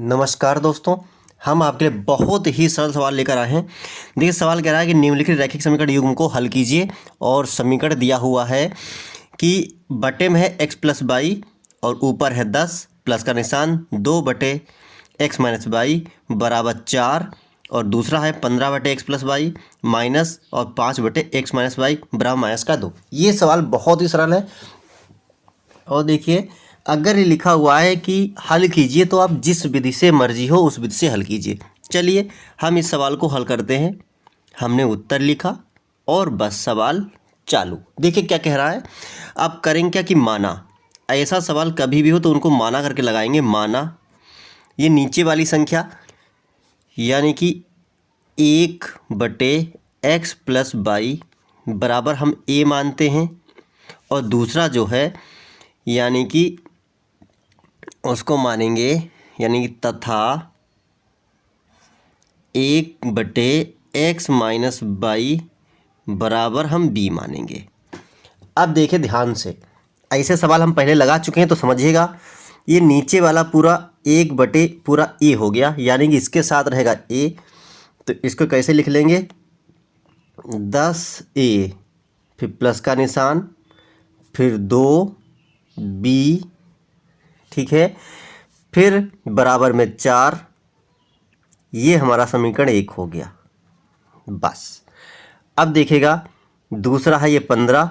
नमस्कार दोस्तों। हम आपके लिए बहुत ही सरल सवाल लेकर आए हैं। देखिए सवाल कह रहा है कि निम्नलिखित रैखिक समीकरण युग्म को हल कीजिए और समीकरण दिया हुआ है कि बटे में है x प्लस बाई और ऊपर है 10 प्लस का निशान 2 बटे एक्स माइनस बाई बराबर 4 और दूसरा है 15 बटे एक्स प्लस बाई माइनस और 5 बटे एक्स माइनस बाई बराबर माइनस का 2। ये सवाल बहुत ही सरल है। और देखिए अगर ये लिखा हुआ है कि हल कीजिए तो आप जिस विधि से मर्जी हो उस विधि से हल कीजिए। चलिए हम इस सवाल को हल करते हैं। हमने उत्तर लिखा और बस सवाल चालू। देखिए क्या कह रहा है। आप करेंगे क्या कि माना, ऐसा सवाल कभी भी हो तो उनको माना करके लगाएंगे। माना ये नीचे वाली संख्या यानी कि 1 बटे एक्स प्लस बाई बराबर हम ए मानते हैं और दूसरा जो है यानी कि उसको मानेंगे यानी कि तथा 1 बटे एक्स माइनस बाई बराबर हम बी मानेंगे। अब देखिए ध्यान से, ऐसे सवाल हम पहले लगा चुके हैं तो समझिएगा। ये नीचे वाला पूरा 1 बटे पूरा ए हो गया यानी कि इसके साथ रहेगा ए, तो इसको कैसे लिख लेंगे 10a फिर प्लस का निशान फिर 2b, ठीक है, फिर बराबर में 4। ये हमारा समीकरण 1 हो गया। बस अब देखिएगा दूसरा है ये 15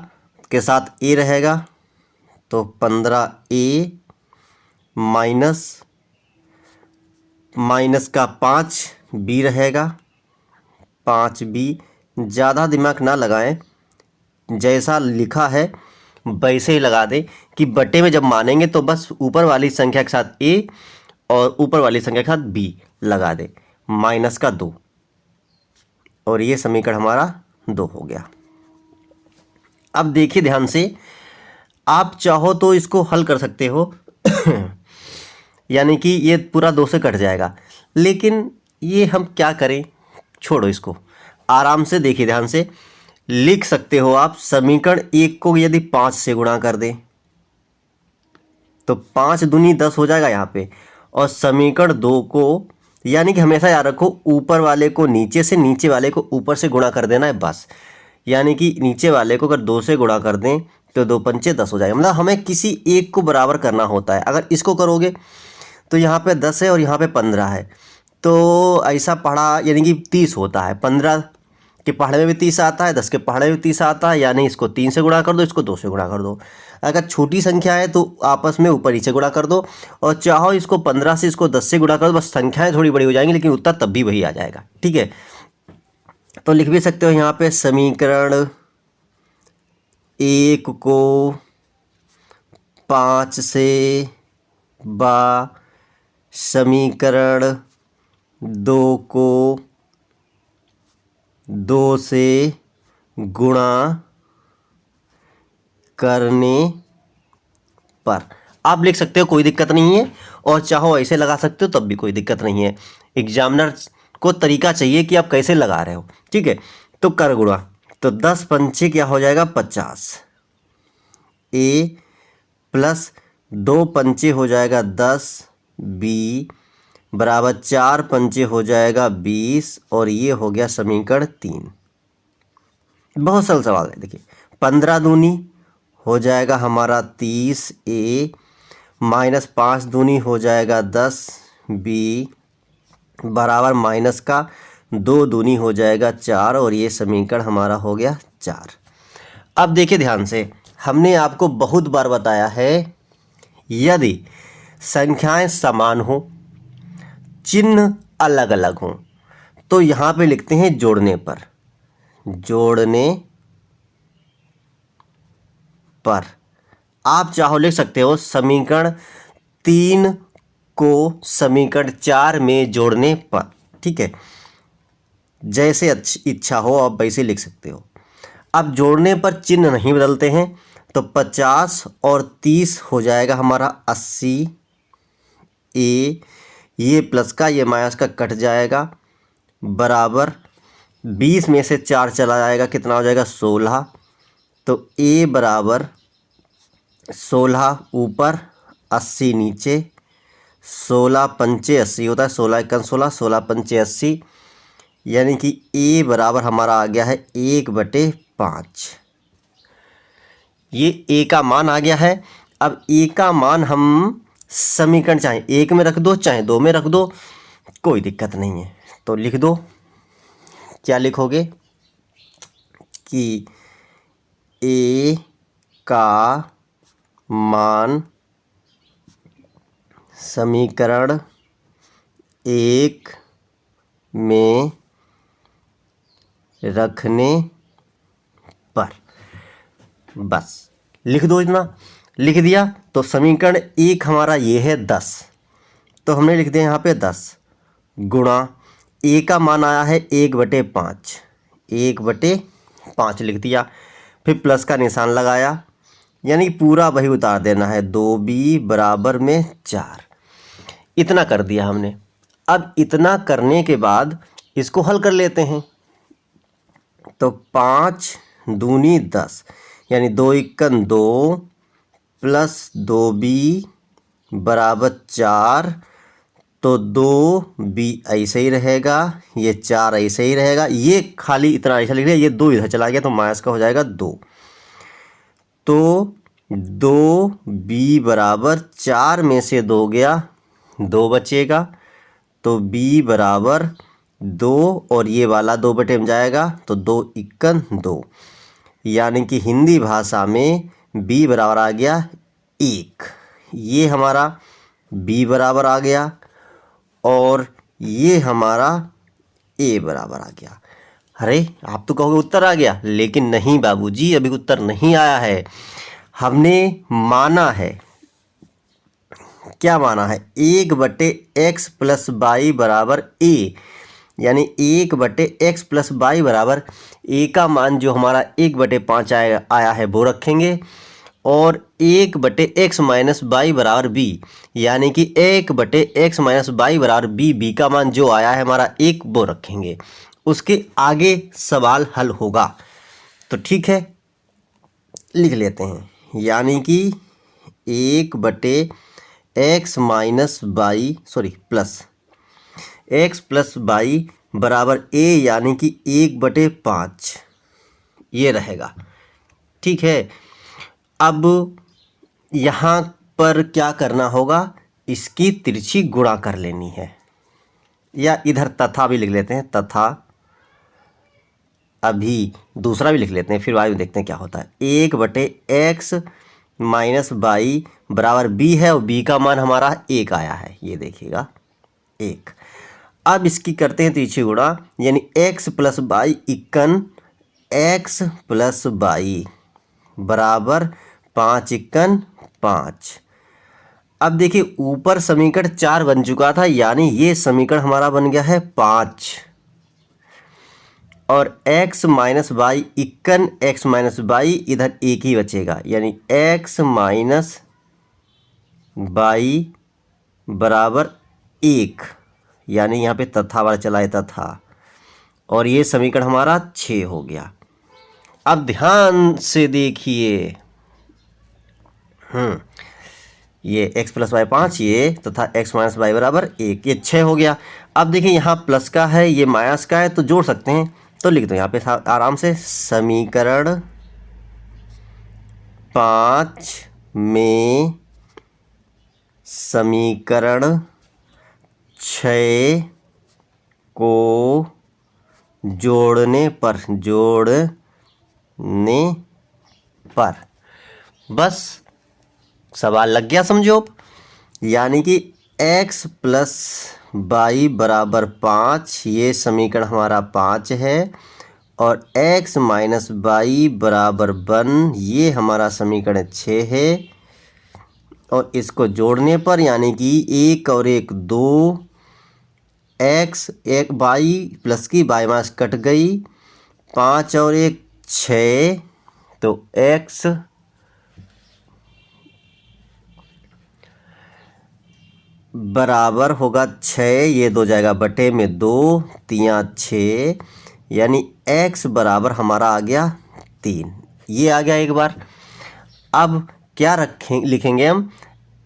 के साथ ए रहेगा तो 15a माइनस माइनस का 5b रहेगा 5b। ज़्यादा दिमाग ना लगाएं, जैसा लिखा है वैसे ही लगा दें कि बटे में जब मानेंगे तो बस ऊपर वाली संख्या के साथ a और ऊपर वाली संख्या के साथ b लगा दें। माइनस का 2 और ये समीकरण हमारा 2 हो गया। अब देखिए ध्यान से, आप चाहो तो इसको हल कर सकते हो यानी कि ये पूरा 2 से कट जाएगा, लेकिन ये हम क्या करें, छोड़ो इसको। आराम से देखिए ध्यान से लिख सकते हो आप। समीकरण 1 को यदि 5 से गुणा कर दें तो 5 दूनी 10 हो जाएगा यहाँ पे, और समीकरण 2 को यानी कि हमेशा याद रखो ऊपर वाले को नीचे से, नीचे वाले को ऊपर से गुणा कर देना है बस। यानी कि नीचे वाले को अगर 2 से गुणा कर दें तो 2 पंचे 10 हो जाएगा। मतलब हमें किसी एक को बराबर करना होता है। अगर इसको करोगे तो यहाँ पे 10 है और यहाँ पे 15 है, तो ऐसा पढ़ा यानी कि 30 होता है। 15 के पढ़ने में भी 30 आता है, 10 के पढ़ने में भी 30 आता है, यानी इसको 3 से गुणा कर दो, इसको 2 से गुणा कर दो। अगर छोटी संख्या है तो आपस में ऊपर नीचे गुणा कर दो, और चाहो इसको 15 से इसको 10 से गुणा कर दो। बस संख्याएं थोड़ी बड़ी हो जाएंगी लेकिन उत्तर तब भी वही आ जाएगा, ठीक है। तो लिख भी सकते हो यहाँ पे समीकरण 1 को 5 से बा समीकरण 2 को 2 से गुणा करने पर। आप लिख सकते हो, कोई दिक्कत नहीं है, और चाहो ऐसे लगा सकते हो तब भी कोई दिक्कत नहीं है। एग्जामिनर को तरीका चाहिए कि आप कैसे लगा रहे हो, ठीक है। तो कर गुणा, तो 10 पंचे क्या हो जाएगा 50 ए प्लस 2 पंचे हो जाएगा 10 बी बराबर 4 पंचे हो जाएगा 20, और ये हो गया समीकरण 3। बहुत सरल सवाल है। देखिए 15 दूनी हो जाएगा हमारा 30 ए माइनस 5 दूनी हो जाएगा 10 बी बराबर माइनस का 2 दूनी हो जाएगा 4, और ये समीकरण हमारा हो गया 4। अब देखिए ध्यान से, हमने आपको बहुत बार बताया है यदि संख्याएं समान हो, चिन्ह अलग अलग हों, तो यहाँ पे लिखते हैं जोड़ने पर। जोड़ने पर आप चाहो लिख सकते हो समीकरण 3 को समीकरण 4 में जोड़ने पर, ठीक है। जैसे इच्छा हो आप वैसे लिख सकते हो। अब जोड़ने पर चिन्ह नहीं बदलते हैं, तो 50 और 30 हो जाएगा हमारा 80 ए, ये प्लस का ये माइनस का कट जाएगा बराबर 20 में से 4 चला जाएगा, कितना हो जाएगा 16। तो ए बराबर 16 ऊपर 80 नीचे, 16 पंचे 80 होता है, 16 एकन 16, 16 पंचे 80, यानी कि ए बराबर हमारा आ गया है 1/5। ये ए का मान आ गया है। अब ए का मान हम समीकरण चाहे एक में रख दो चाहे दो में रख दो, कोई दिक्कत नहीं है। तो लिख दो, क्या लिखोगे कि ए का मान समीकरण एक में रखने पर, बस लिख दो। इतना लिख दिया तो समीकरण एक हमारा ये है 10, तो हमने लिख दिया यहाँ पे 10 गुणा ए का मान आया है 1/5, 1/5 लिख दिया। फिर प्लस का निशान लगाया, यानी पूरा वही उतार देना है, 2b बराबर में 4। इतना कर दिया हमने। अब इतना करने के बाद इसको हल कर लेते हैं। तो 5 दूनी 10, यानी 2 एकन 2 प्लस 2b बराबर 4, तो 2b ऐसे ही रहेगा, ये 4 ऐसे ही रहेगा, ये खाली इतना ऐसा लिख लिया, ये 2 इधर चला गया तो माइनस का हो जाएगा 2। तो 2b बराबर 4 में से 2 गया, 2 बचेगा, तो b बराबर 2 और ये वाला 2 बटे में जाएगा, तो 2 एकन 2, यानी कि हिंदी भाषा में b बराबर आ गया 1। ये हमारा b बराबर आ गया और ये हमारा a बराबर आ गया। अरे आप तो कहोगे उत्तर आ गया, लेकिन नहीं बाबूजी, अभी उत्तर नहीं आया है। हमने माना है, क्या माना है, 1/x प्लस वाई बराबर a, यानी 1/x प्लस वाई बराबर a का मान जो हमारा 1/5 आया है वो रखेंगे, और 1/x माइनस वाई बराबर b, यानी कि 1/x माइनस वाई बराबर b का मान जो आया है हमारा 1 वो रखेंगे। उसके आगे सवाल हल होगा। तो ठीक है, लिख लेते हैं, यानी कि 1/x minus y plus x plus y बराबर a, यानी कि 1/5 ये रहेगा। ठीक है, अब यहाँ पर क्या करना होगा, इसकी तिरछी गुणा कर लेनी है, या इधर तथा भी लिख लेते हैं, तथा अभी दूसरा भी लिख लेते हैं, फिर बाद में देखते हैं क्या होता है। 1/x माइनस वाई बराबर b है, और b का मान हमारा 1 आया है, ये देखिएगा 1। अब इसकी करते हैं तिरछी गुणा, यानी x प्लस वाई इक्कन x प्लस वाई बराबर 5 इक्कन 5। अब देखिए ऊपर समीकरण 4 बन चुका था, यानी ये समीकरण हमारा बन गया है 5, और x माइनस वाई इक्कन x माइनस वाई इधर एक ही बचेगा, यानी x माइनस वाई बराबर 1, यानी यहाँ पे तथा वाला चला है तथा, और ये समीकरण हमारा 6 हो गया। अब ध्यान से देखिए, ये x प्लस वाई 5 ये तथा x माइनस वाई बराबर 1, ये 6 हो गया। अब देखिए यहाँ प्लस का है, ये माइनस का है, तो जोड़ सकते हैं। तो लिख दो यहाँ पे आराम से, समीकरण 5 में समीकरण 6 को जोड़ने पर बस सवाल लग गया, समझो। यानी कि x प्लस वाई बराबर 5, ये समीकरण हमारा 5 है, और x माइनस वाई बराबर 1, ये हमारा समीकरण 6 है। और इसको जोड़ने पर, यानी कि 1 और 1 2, x 1 वाई प्लस की वाई माइनस कट गई, 5 और 1 6, तो x बराबर होगा 6, ये 2 जाएगा बटे में 2, 3 6, यानी x बराबर हमारा आ गया 3। ये आ गया एक बार। अब क्या लिखेंगे हम,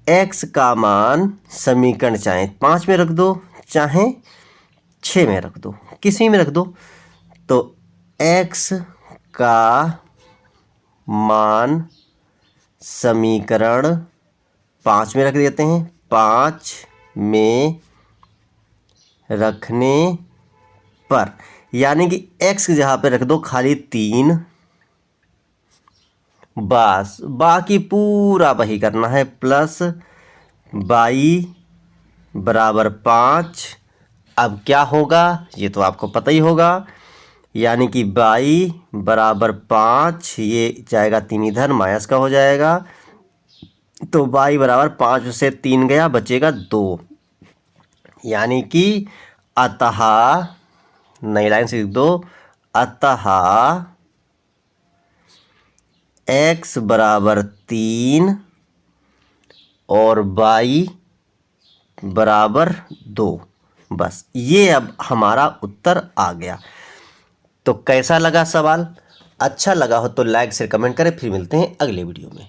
x का मान समीकरण चाहे 5 में रख दो चाहे 6 में रख दो, किसी में रख दो। तो x का मान समीकरण 5 में रख देते हैं। 5 में रखने पर यानी कि x की जगह पे रख दो खाली 3, बस बाकी पूरा वही करना है। प्लस y बराबर 5। अब क्या होगा ये तो आपको पता ही होगा, यानी कि y बराबर 5, ये जाएगा 3 इधर माइनस का हो जाएगा। तो y बराबर 5 से 3 गया, बचेगा 2। यानी कि अतः, नई लाइन से लिख दो, अतः x बराबर 3 और y बराबर 2। बस ये अब हमारा उत्तर आ गया। तो कैसा लगा सवाल? अच्छा लगा हो तो लाइक शेयर कमेंट करें। फिर मिलते हैं अगले वीडियो में।